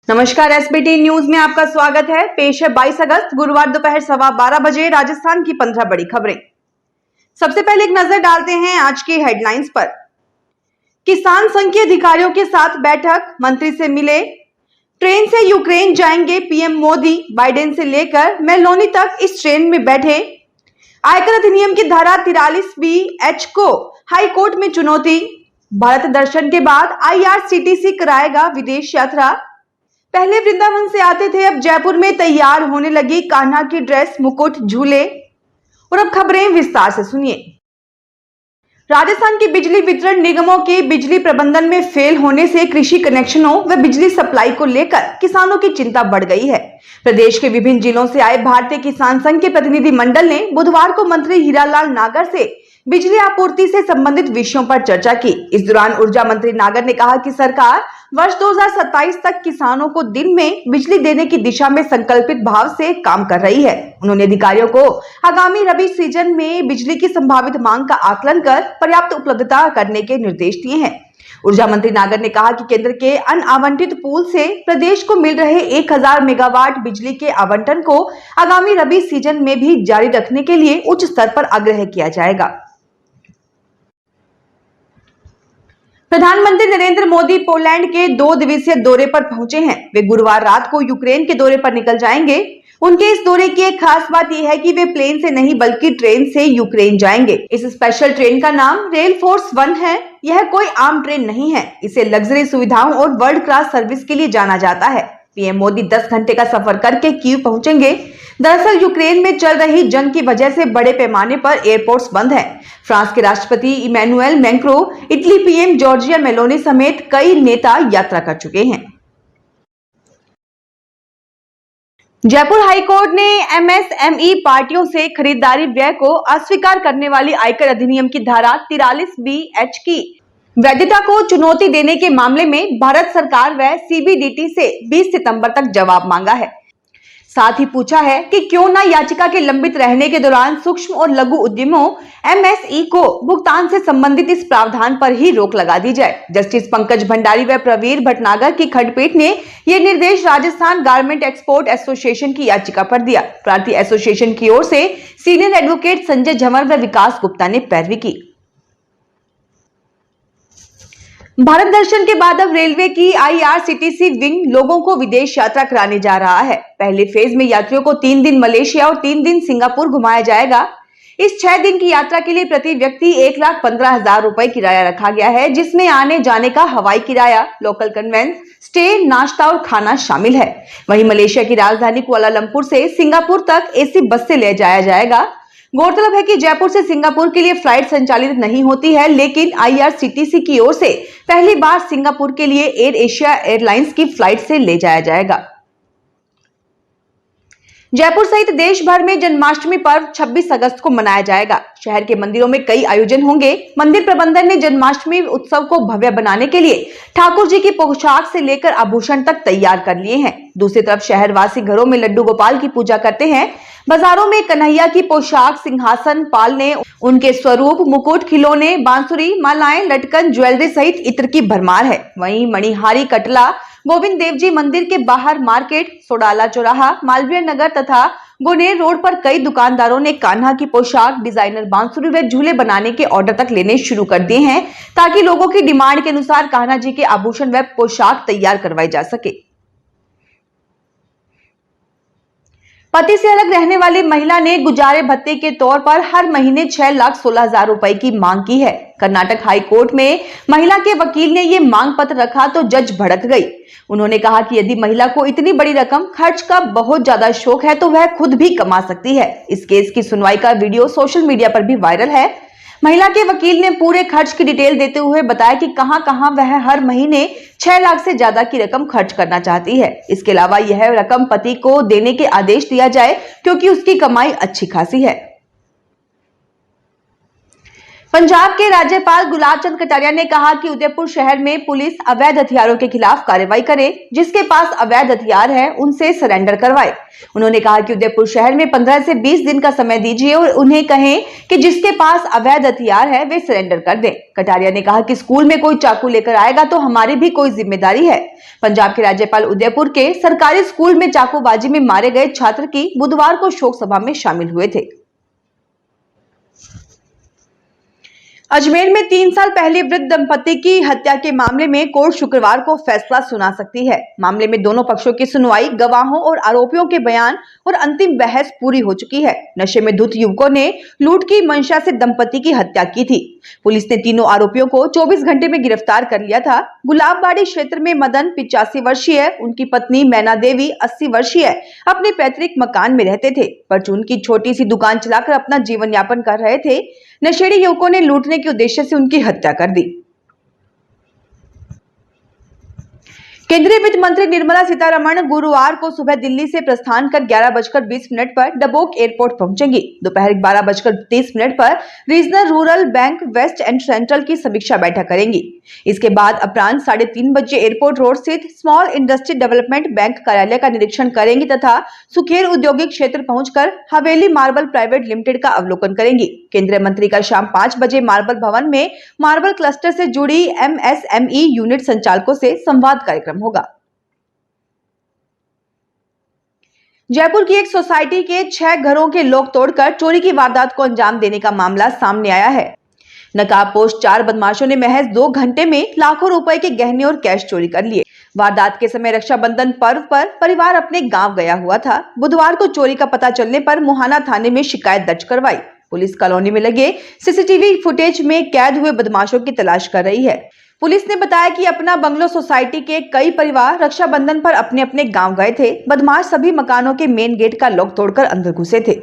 नमस्कार, SBT news में आपका स्वागत है। पेश है 22 अगस्त गुरुवार दोपहर 12:15 बजे राजस्थान की 15 बड़ी खबरें। सबसे पहले एक नजर डालते हैं आज की हेडलाइंस पर। किसान संघ के अधिकारियों के साथ बैठक, मंत्री से मिले। ट्रेन से यूक्रेन जाएंगे पीएम मोदी, बाइडेन से लेकर मेलोनी तक इस ट्रेन में बैठे। आयकर अधिनियम की धारा 43B(H) को हाईकोर्ट में चुनौती। भारत दर्शन के बाद IRCTC कराएगा विदेश यात्रा। पहले वृंदावन से आते थे, अब जयपुर में तैयार होने लगी कान्हा की ड्रेस, मुकुट, झूले। और अब खबरें विस्तार से सुनिए। राजस्थान के बिजली वितरण निगमों के बिजली प्रबंधन में फेल होने से कृषि कनेक्शनों व बिजली सप्लाई को लेकर किसानों की चिंता बढ़ गई है। प्रदेश के विभिन्न जिलों से आए भारतीय किसान संघ के प्रतिनिधि मंडल ने बुधवार को मंत्री हीरालाल नागर से बिजली आपूर्ति से संबंधित विषयों पर चर्चा की। इस दौरान ऊर्जा मंत्री नागर ने कहा कि सरकार वर्ष 2027 तक किसानों को दिन में बिजली देने की दिशा में संकल्पित भाव से काम कर रही है। उन्होंने अधिकारियों को आगामी रबी सीजन में बिजली की संभावित मांग का आकलन कर पर्याप्त उपलब्धता करने के निर्देश दिए हैं। ऊर्जा मंत्री नागर ने कहा कि केंद्र के अनावंटित पूल से प्रदेश को मिल रहे 1000 मेगावाट बिजली के आवंटन को आगामी रबी सीजन में भी जारी रखने के लिए उच्च स्तर पर आग्रह किया जाएगा। प्रधानमंत्री नरेंद्र मोदी पोलैंड के 2 दिवसीय दौरे पर पहुंचे हैं। वे गुरुवार रात को यूक्रेन के दौरे पर निकल जाएंगे। उनके इस दौरे की एक खास बात यह है कि वे प्लेन से नहीं बल्कि ट्रेन से यूक्रेन जाएंगे। इस स्पेशल ट्रेन का नाम रेल फोर्स 1 है। यह कोई आम ट्रेन नहीं है, इसे लग्जरी सुविधाओं और वर्ल्ड क्लास सर्विस के लिए जाना जाता है। पीएम मोदी 10 घंटे का सफर करके कीव पहुंचेंगे। दरअसल यूक्रेन में चल रही जंग की वजह से बड़े पैमाने पर एयरपोर्ट्स बंद हैं। फ्रांस के राष्ट्रपति Emmanuel Macron, Italy PM Giorgia Meloni समेत कई नेता यात्रा कर चुके हैं। जयपुर हाईकोर्ट ने MSME पार्टियों से खरीदारी व्यय को अस्वीकार करने वाली आयकर अधिनियम की धारा 43B(H) की वैधता को चुनौती देने के मामले में भारत सरकार व CBDT से 20 सितंबर तक जवाब मांगा है। साथ ही पूछा है कि क्यों न याचिका के लंबित रहने के दौरान सूक्ष्म और लघु उद्यमों MSE को भुगतान से संबंधित इस प्रावधान पर ही रोक लगा दी जाए। जस्टिस पंकज भंडारी व प्रवीर भटनागर की खंडपीठ ने यह निर्देश राजस्थान गारमेंट एक्सपोर्ट एसोसिएशन की याचिका पर दिया। प्रार्थी एसोसिएशन की ओर से सीनियर एडवोकेट संजय झंवर व विकास गुप्ता ने पैरवी की। भारत दर्शन के बाद अब रेलवे की IRCTC विंग लोगों को विदेश यात्रा कराने जा रहा है। पहले फेज में यात्रियों को 3 दिन मलेशिया और 3 दिन सिंगापुर घुमाया जाएगा। इस 6 दिन की यात्रा के लिए प्रति व्यक्ति 1,15,000 रुपए किराया रखा गया है, जिसमें आने जाने का हवाई किराया, लोकल कन्वेंस, स्टे, नाश्ता और खाना शामिल है। वहीं मलेशिया की राजधानी कुआलालंपुर से सिंगापुर तक AC बस से ले जाया जाएगा। गौरतलब है कि जयपुर से सिंगापुर के लिए फ्लाइट संचालित नहीं होती है, लेकिन IRCTC की ओर से पहली बार सिंगापुर के लिए एयर एशिया एयरलाइंस की फ्लाइट से ले जाया जाएगा। जयपुर सहित देश भर में जन्माष्टमी पर्व 26 अगस्त को मनाया जाएगा। शहर के मंदिरों में कई आयोजन होंगे। मंदिर प्रबंधन ने जन्माष्टमी उत्सव को भव्य बनाने के लिए ठाकुर जी की पोशाक से लेकर आभूषण तक तैयार कर लिए हैं। दूसरी तरफ शहरवासी घरों में लड्डू गोपाल की पूजा करते हैं। बाजारों में कन्हैया की पोशाक, सिंहासन पालने, उनके स्वरूप, मुकुट, खिलौने, बांसुरी, मालाएं, लटकन, ज्वेलरी सहित इत्र की भरमार है। वहीं मणिहारी, कटला, गोविंद देव जी मंदिर के बाहर मार्केट, सोडाला चौराहा, मालवीय नगर तथा गोनेर रोड पर कई दुकानदारों ने कान्हा की पोशाक, डिजाइनर बांसुरी व झूले बनाने के ऑर्डर तक लेने शुरू कर दिए हैं, ताकि लोगों की डिमांड के अनुसार कान्हा जी के आभूषण व पोशाक तैयार करवाई जा सके। पति से अलग रहने वाली महिला ने गुजारे भत्ते के तौर पर हर महीने 6,16,000 रुपए की मांग की है। कर्नाटक हाई कोर्ट में महिला के वकील ने ये मांग पत्र रखा तो जज भड़क गई। उन्होंने कहा कि यदि महिला को इतनी बड़ी रकम खर्च का बहुत ज्यादा शौक है तो वह खुद भी कमा सकती है। इस केस की सुनवाई का वीडियो सोशल मीडिया पर भी वायरल है। महिला के वकील ने पूरे खर्च की डिटेल देते हुए बताया कि कहां वह हर महीने 6 लाख से ज्यादा की रकम खर्च करना चाहती है। इसके अलावा यह रकम पति को देने के आदेश दिया जाए, क्योंकि उसकी कमाई अच्छी खासी है। पंजाब के राज्यपाल गुलाब चंद कटारिया ने कहा कि उदयपुर शहर में पुलिस अवैध हथियारों के खिलाफ कार्रवाई करे, जिसके पास अवैध हथियार है उनसे सरेंडर करवाए। उन्होंने कहा कि उदयपुर शहर में 15 से 20 दिन का समय दीजिए और उन्हें कहें कि जिसके पास अवैध हथियार है वे सरेंडर कर दें। कटारिया ने कहा कि स्कूल में कोई चाकू लेकर आएगा तो हमारी भी कोई जिम्मेदारी है। पंजाब के राज्यपाल उदयपुर के सरकारी स्कूल में चाकूबाजी में मारे गए छात्र की बुधवार को शोक सभा में शामिल हुए थे। अजमेर में 3 साल पहले वृद्ध दंपति की हत्या के मामले में कोर्ट शुक्रवार को फैसला सुना सकती है। मामले में दोनों पक्षों की सुनवाई, गवाहों और आरोपियों के बयान और अंतिम बहस पूरी हो चुकी है। नशे में धुत युवकों ने लूट की मंशा से दंपति की हत्या की थी। पुलिस ने तीनों आरोपियों को 24 घंटे में गिरफ्तार कर लिया था। गुलाबबाड़ी क्षेत्र में मदन 85 वर्षीय, उनकी पत्नी मैना देवी 80 वर्षीय अपने पैतृक मकान में रहते थे। परचून की छोटी सी दुकान चलाकर अपना जीवन यापन कर रहे थे। नशेड़ी युवकों ने लूटने के उद्देश्य से उनकी हत्या कर दी। केंद्रीय वित्त मंत्री निर्मला सीतारमण गुरुवार को सुबह दिल्ली से प्रस्थान कर 11:20 पर डबोक एयरपोर्ट पहुंचेंगी। दोपहर 12:30 पर regional rural bank west and central की समीक्षा बैठक करेंगी। इसके बाद अपराह्न 3:30 बजे एयरपोर्ट रोड स्थित स्मॉल इंडस्ट्री डेवलपमेंट बैंक कार्यालय का निरीक्षण करेंगी तथा सुखेर औद्योगिक क्षेत्र पहुंचकर हवेली मार्बल प्राइवेट लिमिटेड का अवलोकन करेंगी। केंद्रीय मंत्री का शाम 5 बजे मार्बल भवन में मार्बल क्लस्टर से जुड़ी MSME यूनिट संचालकों से संवाद कार्यक्रम होगा। जयपुर की एक सोसाइटी के 6 घरों के लॉक तोड़कर चोरी की वारदात को अंजाम देने का मामला सामने आया है। नकाबपोश 4 बदमाशों ने महज 2 घंटे में लाखों रुपए के गहने और कैश चोरी कर लिए। वारदात के समय रक्षाबंधन पर्व पर परिवार अपने गांव गया हुआ था। बुधवार को चोरी का पता चलने पर मुहाना थाने में शिकायत दर्ज करवाई। पुलिस कॉलोनी में लगे सीसीटीवी फुटेज में कैद हुए बदमाशों की तलाश कर रही है। पुलिस ने बताया कि अपना बंगलो सोसाइटी के कई परिवार रक्षाबंधन पर अपने अपने गांव गए थे। बदमाश सभी मकानों के मेन गेट का लॉक तोड़कर अंदर घुसे थे।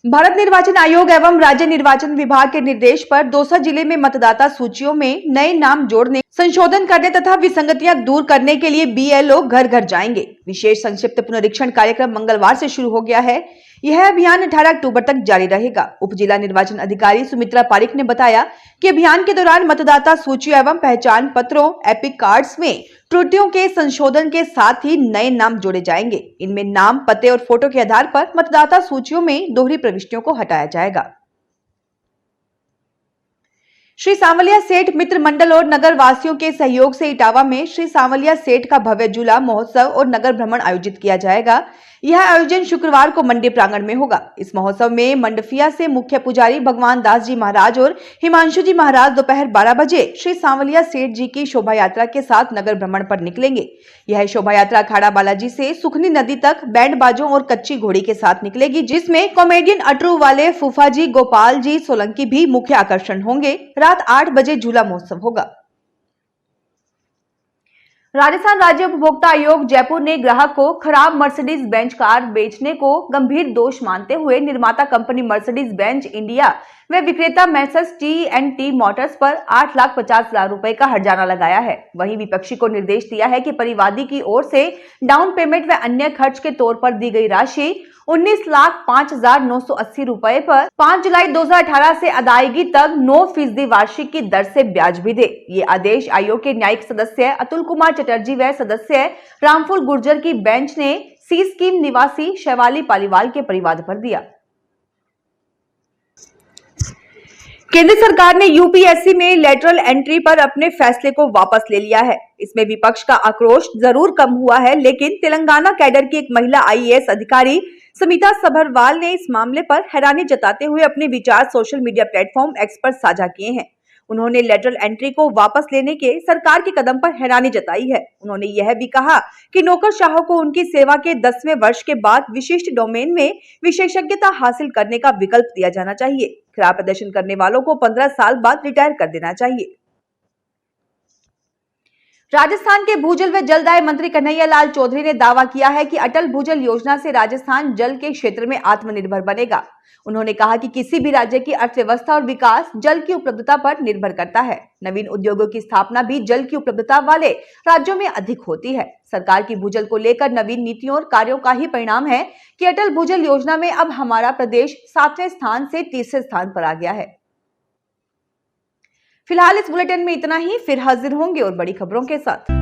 भारत निर्वाचन आयोग एवं राज्य निर्वाचन विभाग के निर्देश पर दौसा जिले में मतदाता सूचियों में नए नाम जोड़ने, संशोधन करने तथा विसंगतियां दूर करने के लिए BLO घर घर जाएंगे। विशेष संक्षिप्त पुनरीक्षण कार्यक्रम मंगलवार से शुरू हो गया है। यह अभियान 18 अक्टूबर तक जारी रहेगा। उप जिला निर्वाचन अधिकारी सुमित्रा पारिक ने बताया कि अभियान के दौरान मतदाता सूची एवं पहचान पत्रों, एपिक कार्ड्स में त्रुटियों के संशोधन के साथ ही नए नाम जोड़े जाएंगे। इनमें नाम, पते और फोटो के आधार पर मतदाता सूचियों में दोहरी प्रविष्टियों को हटाया जाएगा। श्री सांवलिया सेठ मित्र मंडल और नगर वासियों के सहयोग से इटावा में श्री सांवलिया सेठ का भव्य झूला महोत्सव और नगर भ्रमण आयोजित किया जाएगा। यह आयोजन शुक्रवार को मंडी प्रांगण में होगा। इस महोत्सव में मंडफिया से मुख्य पुजारी भगवान दास जी महाराज और हिमांशु जी महाराज दोपहर 12 बजे श्री सांवलिया सेठ जी की शोभा यात्रा के साथ नगर भ्रमण पर निकलेंगे। यह शोभा यात्रा अखाड़ा बालाजी से सुखनी नदी तक बैंड बाजों और कच्ची घोड़ी के साथ निकलेगी, जिसमें कॉमेडियन अटरू वाले फूफा जी गोपाल जी सोलंकी भी मुख्य आकर्षण होंगे। रात 8 बजे झूला महोत्सव होगा। राजस्थान राज्य उपभोक्ता आयोग जयपुर ने ग्राहक को खराब मर्सिडीज बेंज कार बेचने को गंभीर दोष मानते हुए निर्माता कंपनी मर्सिडीज बेंज इंडिया व विक्रेता मेसर्स T&T मोटर्स पर 8,50,000 रुपए का हर्जाना लगाया है। वहीं विपक्षी को निर्देश दिया है कि परिवादी की ओर से डाउन पेमेंट व अन्य खर्च के तौर पर दी गई राशि 19,05,980 रुपए पर 5 जुलाई 2018 से अदायगी तक 9% वार्षिक की दर से ब्याज भी दे। ये आदेश आयोग के न्यायिक सदस्य अतुल कुमार चटर्जी व सदस्य रामफुल गुर्जर की बेंच ने सी स्कीम निवासी शैवाली पालीवाल के परिवाद पर दिया। केंद्र सरकार ने यूपीएससी में लेटरल एंट्री पर अपने फैसले को वापस ले लिया है। इसमें विपक्ष का आक्रोश जरूर कम हुआ है, लेकिन तेलंगाना कैडर की एक महिला IAS अधिकारी समिता सभरवाल ने इस मामले पर हैरानी जताते हुए अपने विचार सोशल मीडिया प्लेटफॉर्म X पर साझा किए हैं। उन्होंने लेटरल एंट्री को वापस लेने के सरकार के कदम पर हैरानी जताई है। उन्होंने यह भी कहा कि नौकरशाहों को उनकी सेवा के 10वें वर्ष के बाद विशिष्ट डोमेन में विशेषज्ञता हासिल करने का विकल्प दिया जाना चाहिए। खराब प्रदर्शन करने वालों को 15 साल बाद रिटायर कर देना चाहिए। राजस्थान के भूजल व जलदाय मंत्री कन्हैया लाल चौधरी ने दावा किया है कि अटल भूजल योजना से राजस्थान जल के क्षेत्र में आत्मनिर्भर बनेगा। उन्होंने कहा कि किसी भी राज्य की अर्थव्यवस्था और विकास जल की उपलब्धता पर निर्भर करता है। नवीन उद्योगों की स्थापना भी जल की उपलब्धता वाले राज्यों में अधिक होती है। सरकार की भूजल को लेकर नवीन नीतियों और कार्यों का ही परिणाम है कि अटल भूजल योजना में अब हमारा प्रदेश 7वें स्थान से तीसरे स्थान पर आ गया है। फिलहाल इस बुलेटिन में इतना ही, फिर हाजिर होंगे और बड़ी खबरों के साथ।